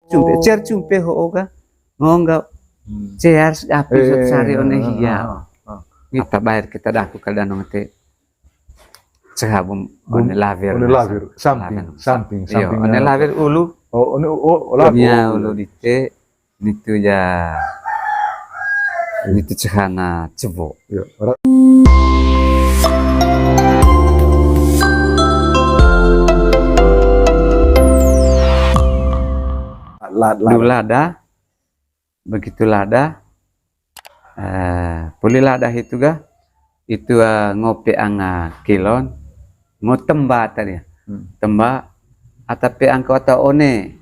Cumpe cer cumpe ho ga ngonga cer api sari one hiya kita bayar kita daku kadang te sehabum one lavir samping one lavir ulu ulu dite nitu ya nitu cehana cebo lada begitu lada puli lada itu ga itu ngopi anga kilon mau temba tadi temba atape angko atau one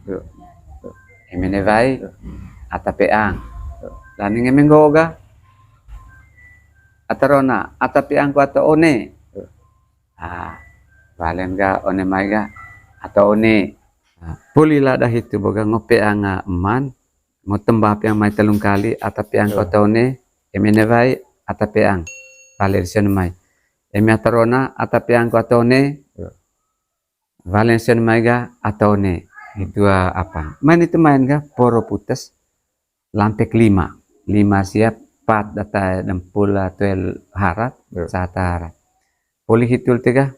emene vai atape ang lani ngemengo ga atarona atape angko atau one valen ga one mai ga atau one puli lada itu boga ngopi anga eman mau tembap yang mai telung kali atape ang atau one emene vai atape ang Valencian mai emi atarona atape ang atau one Valencian mai ga atau one itu apa main itu main ga poro putas lampek 5 siap 4 data dan pula 12 harat sata harat puli hitul tiga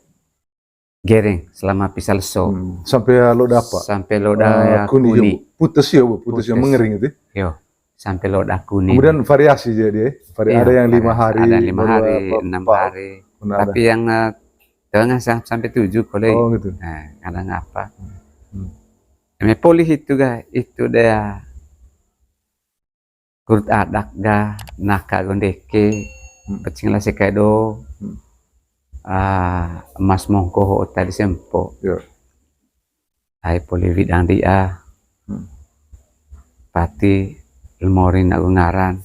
gereng selama pisal so sampai lo dapat sampai lo ya kuni putus ya mengering itu yo sampai lo kuni kemudian variasi jadi ada yang 5 hari ada 5 hari 6 hari tapi yang tengah sampai 7 kalau gitu kadang apa poli itu ga itu dia kurut adak ga naka gondeke pecing la sekado emas mongko tadi sempo ai poli widang dia pati lemorin aku ngaran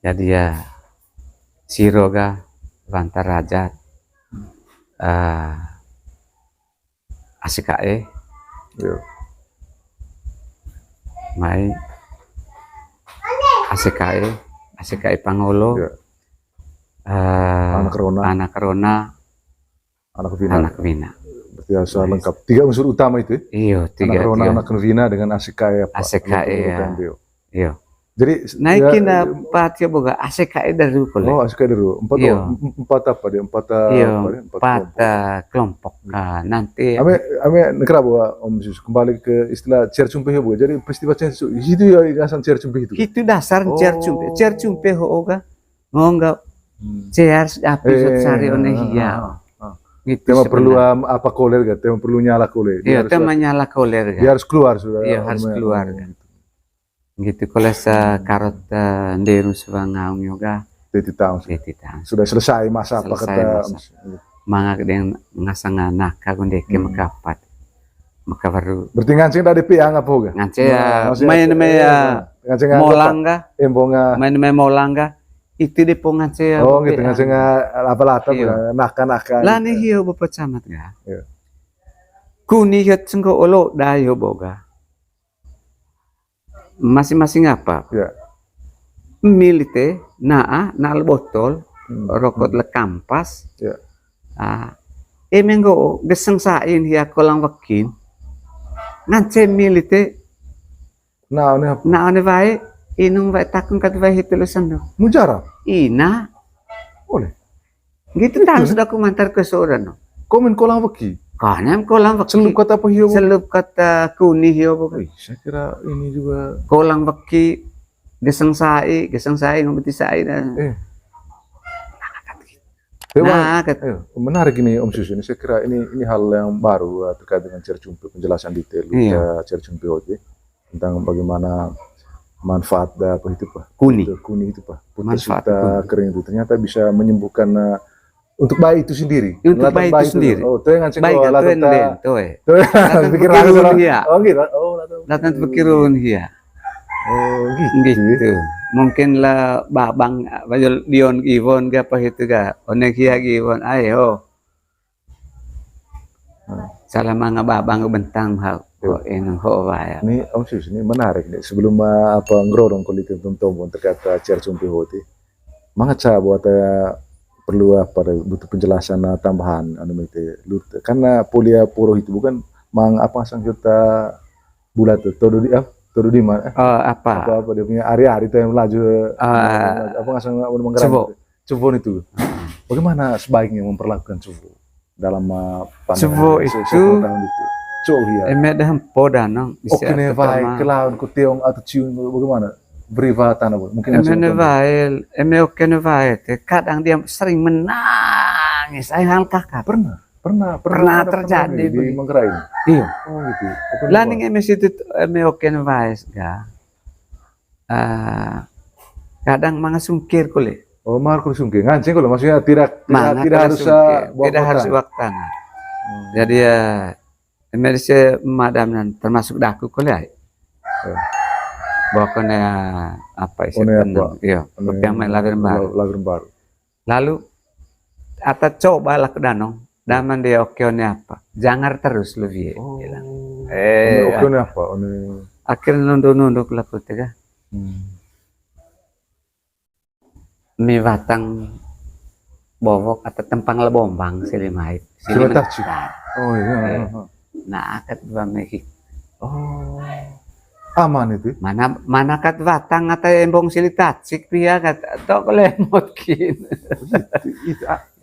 jadi ya siroga lantar rajat asikae mai asikae pangolo anak rona anak vina berarti asal lengkap 3 unsur utama itu iya 3 anak rona anak vina dengan asikae iya jadi naikin empat ya boga asikae dari oh asikae dari empat apa dia empat kelompok nanti ame negara bahwa Om Sus kembali ke istilah cer cumpe ya boga jadi peristiwa itu ya dasar cer cumpe itu dasar cer cumpe ho ga ngonga cer api sari one hiya gitu tema perlu apa koler ga tema perlu nyala koler iya tema nyala koler ga dia harus keluar sudah iya harus keluar gitu kalau karot nderu sebangaung yoga sudah selesai masa apa kata mangak yang ngasanga naka gondeke makapat maka baru berarti ngancing dari piang apa ga ngance main molangga embonga main molangga itu di pongance gitu ngancing apa-apa naka lah nih hiyo bapak camat ga kuni hiyo sengko olo dayo boga masing-masing apa milite naal botol rokot le kampas emenggo geseng sain hiya kolang wakin ngance milite naone vai inung vai takun kat vai hitulusan do mujarab ina boleh gitu dah sudah aku mantar ke seorang no komen kolang waki Kanyam kolang waki selup kata apa hiyo selup kata kuni hiyo bukan saya kira ini juga kolang waki geseng sai ngomong sai dan menarik ini Om Sus ini saya kira ini hal yang baru terkait dengan cer cumpe penjelasan detail cer cumpe tentang bagaimana manfaat kuni itu putus kita kering itu ternyata bisa menyembuhkan untuk bayi itu sendiri. Untuk bayi itu sendiri. Oh, tuh yang ngancing bayi kalau pikirun hiya. Oh gitu. Latan pikirun hiya. Oh gitu. Mungkin lah babang bajul dion givon ga apa itu ga. Onek hiya givon ayo. Salah mga babang bentang hal. Oh enang ho ya. Ini Om Sus ini menarik nih. Sebelum apa ngrorong kulit tonton terkait cer cumpe hoti. Mangat saya buat perlu apa butuh penjelasan tambahan karena polia poro itu bukan mang apa sang kita bulat tuh. Todo di mana? Apa? Apa dia punya ari-ari itu yang melaju. Apa ngasang menggerak? Cevo. Cevo itu. Bagaimana sebaiknya memperlakukan cevo dalam Cevo itu tahun itu? Cevo ya. Eme dah hempo danang Oke nih, baik kelawan kuteong atau cium bagaimana? Beri tanah mungkin. Eme oke nih baik. Kadang dia sering menangis. Ayah kakak. Pernah terjadi di Manggarai ini. Iya. Oh gitu. Laning eme situ eme oke nih baik ga. Kadang mga sungkir kule. Oh, Marco sungkir. Ngancing kalau maksudnya tidak harus tidak harus waktu. Jadi ya eme se madam termasuk daku kule. Bahkan apa isi tenang. Iya. Yang main lagiran baru. Lalu ata coba lah ke danong. Daman dia oke apa? Jangan terus lu biar. Oke apa? Akhirnya nunduk lah kutega. Mi batang bobok atau tempang lebombang silimait. Silimait. Oh iya. Nah akat bameki. Oh. Aman itu. Mana kat batang atau embong silitacik pia kat tok lemot kin.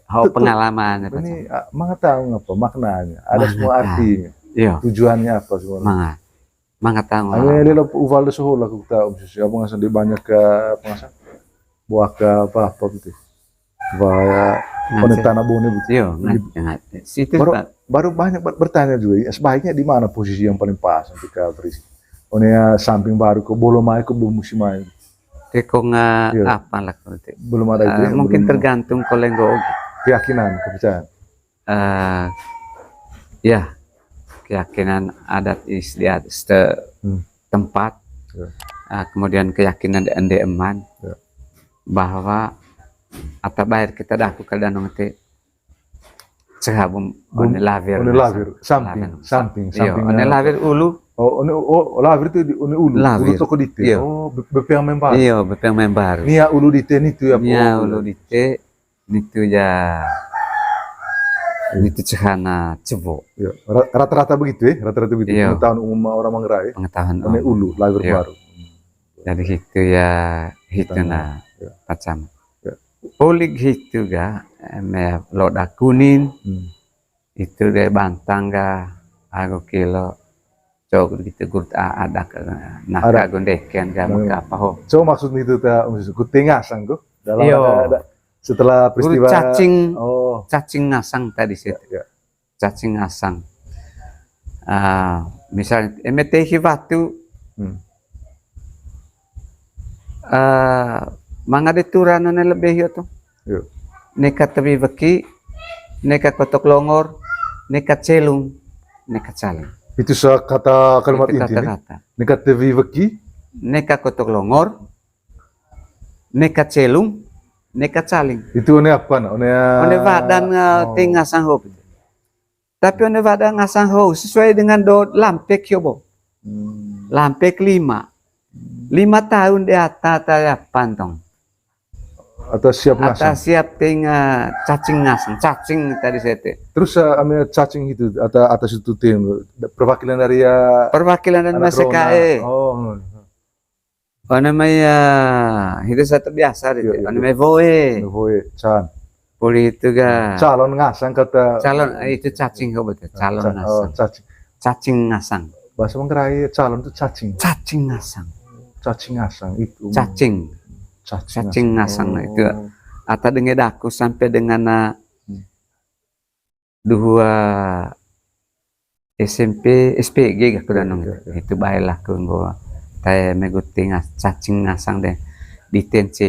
Itu pengalaman ini mengetahui apa maknanya, ada semua artinya, tujuannya apa semua. Mengetahui. Ini adalah Uvaldo Sohola kita apa ngasih di banyak ke pengasah, buah ke apa gitu, buah penetana bone gitu. Situ baru banyak bertanya juga, sebaiknya di mana posisi yang paling pas ketika berisi. Onya samping baru ke bolomai ke musimai. Kok apa lah belum ada itu. Mungkin tergantung kolenggo. Keyakinan, kepercayaan. Ya, keyakinan adat istiadat tempat, kemudian keyakinan di eman bahwa atau bayar kita dah aku kadang nanti sehabum lavir, samping, lavir ulu. Lavir itu ulu toko dite. Bepeng membar. Iya, bepeng membar. Nia ulu dite itu ya. Nia ulu dite. Itu ya itu cehana cevo. Ya, rata-rata begitu ya, pengetahuan umum orang Manggarai. Pengetahuan ulu lagu baru. Jadi itu ya itu macam. Polik itu ga loda kuning. Itu deh bantang ga aku kilo cok gitu gurt ada naka gondeken ga apa ho. So maksud itu ta kutingasan tuh dalam ada setelah peristiwa cacing ngasang tadi situ. Cacing ngasang. Misalnya MTH batu mga deturan na lebih itu. Nekat tabi baki, nekat kotok longor, nekat celung, nekat saling. Itu kata kalimat inti. Nekat tabi baki, nekat kotok longor, nekat celung, nekat saling. Itu apa? One badan tinggal sanggup. Tapi one badan ngasanggup sesuai dengan lampek yobo. Lampek 5 tahun di atas pantong. Atau siap ngasang. Atau siap tinggal cacing ngasang, cacing tadi saya. Terus ambil cacing itu atas itu tim perwakilan dari perwakilan dari MSKE. Namanya itu satu biasa itu. Namanya voe. Poli itu ga. Calon ngasang kata. Calon itu cacing kau betul. Calon ngasang. Cacing ngasang. Bahasa Manggarai calon itu cacing. Cacing ngasang. Cacing ngasang itu. Cacing ngasang itu. Atau dengan daku sampai dengan dua SMP SPG gak kudanong itu baiklah kau saya meguting cacing ngasang deh ditense.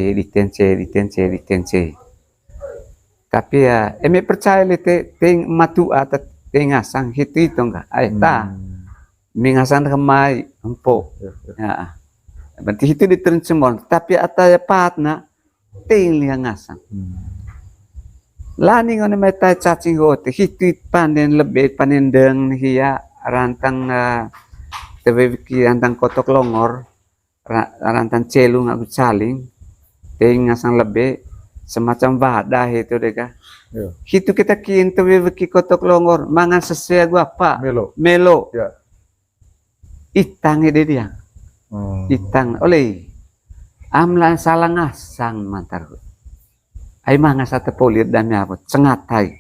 Tapi ya eme percaya lete ting matu atau ting ngasang itu enggak ta mingasang kemai empuk ya berarti itu diterus semua tapi atau patna ting liang ngasang lani ngone meta cacing hote itu panen lebih panen deng hiya rantang tebeki rantang kotok longor rantang celung aku saling ting ngasang lebih semacam wadah itu deh kah itu kita kintu tebeki kotok longor mangan sesuai gua apa melo itang ide dia. Itang oleh amla salah ngasang mantar. Ay mga sa tepolir dan yapot sengatai.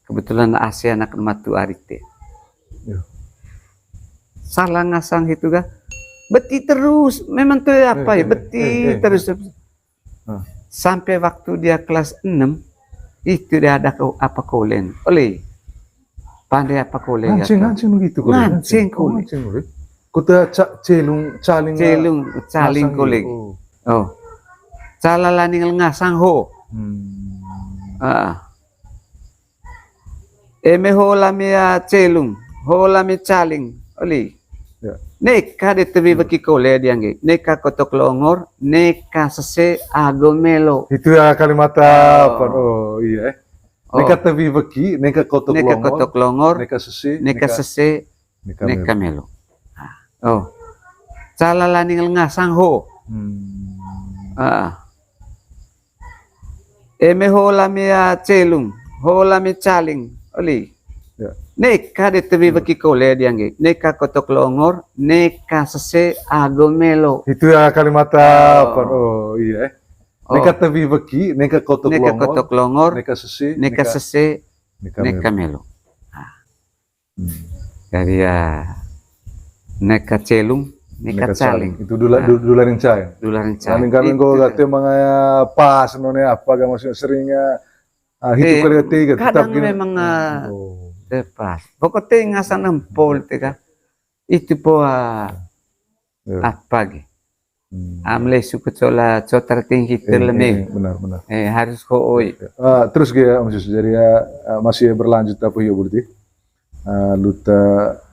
Kebetulan Asia anak matu arite. Ya. Salah ngasang itu ga. Beti terus, memang tuh apa ya, beti terus. Sampai waktu dia kelas 6 itu dia ada apa kolen. Oleh pandai apa kolen. Ngancing begitu kolen. Ngancing kolen. Kota caling kolen. Oh. Calalaning ngasang ho. Eme ho lami celung, ho lami caling. Oli. Ya. Neka de tebi baki kole diangge. Neka kotok longor, neka sese agomelo. Itu ya kalimat apa? Oh iya. Neka tebi baki, neka kotok longor, neka sese, neka melo. Oh. Calalaning ngasang ho. Eme ho lami celung, ho lami caling. Oli. Ya. Neka de tebi baki kole diangge. Neka kotok longor, neka sese agomelo. Itu ya kalimat apa? Oh iya. Neka tebi baki, neka kotok longor, neka sese, neka melo. Dari neka celung, neka caling. Itu dularing cai. Dularing cai. Kalian kau kata mga pas none apa gak maksudnya seringnya hidup kali ketiga tetap kadang memang pas. Pokoknya ngasan empol tega. Itu po apa ge? Amle suku cola cotar tinggi terleme. Benar. Harus kooi. Terus ya maksud jadi masih berlanjut apa ya berarti? Luta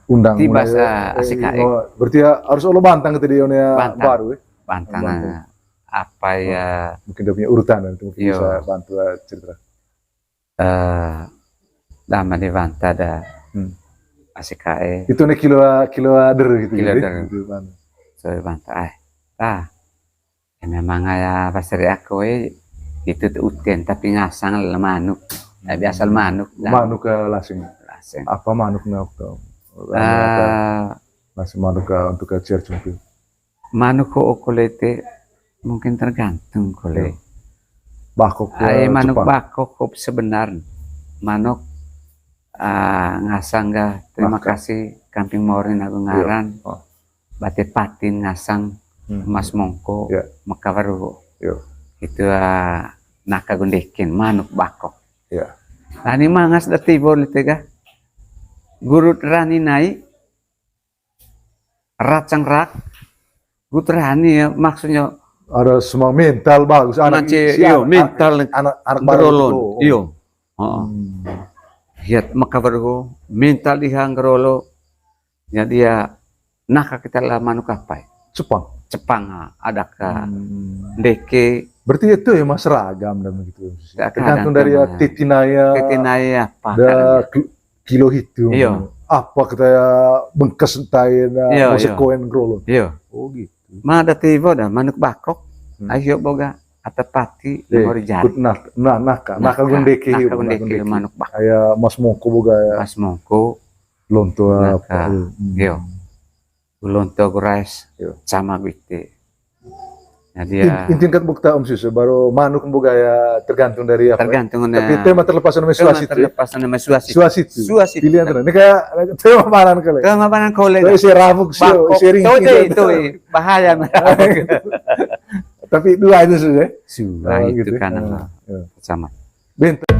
undang di bahasa ASIKAE. Berarti ya harus lo bantang ke dia baru ya. Bantang apa ya? Mungkin dia punya urutan nanti mungkin bisa bantu cerita. Lama di bantah ada ASIKAE. Itu nih kilo der gitu. So bantah memang ya pasar aku itu uten tapi ngasang manuk. Biasa manuk. Manuk lasing. Apa manuk nak tau? Masih manuk untuk ke cercumpi. Manuk kolete mungkin tergantung kole. Bakok manuk bakok sebenarnya. Manuk ngasang ga terima kasih Kamping Morin aku ngaran. Bate patin ngasang Mas Mongko Makawaru. Itu nakagundekin manuk bakok. Ani mangas da tibor litega. Gurut rani naik racang rak gutrani ya maksudnya ada semua mental bagus anak mental anak berolon iyo hiat makabargo mental dihang gerolo jadi ya naka kita lah manuk apa Jepang ada ka deke berarti itu ya mas ragam dan begitu tergantung dari titinaya apa kilo hitung. Apa kita bengkes entain koen grolo. Oh gitu. Mana tiba dah manuk bakok. Ayo boga atapati memori jari. Naka gundeki manuk bakok. Aya Mas Mongko boga ya. Mas Mongko lonto apa. Lonto gurais sama gitu. Jadi intin kat bukta Sus baru manuk boga ya tergantung dari apa. Tergantung tapi tema terlepas nama suasitu. Terlepas nama suasitu. Pilihan tenan. Ini kayak tema manan kole. Tema manan kole. Itu si rabuk sharing. Itu bahaya. Tapi dua itu sudah. Itu kan sama. Bentar.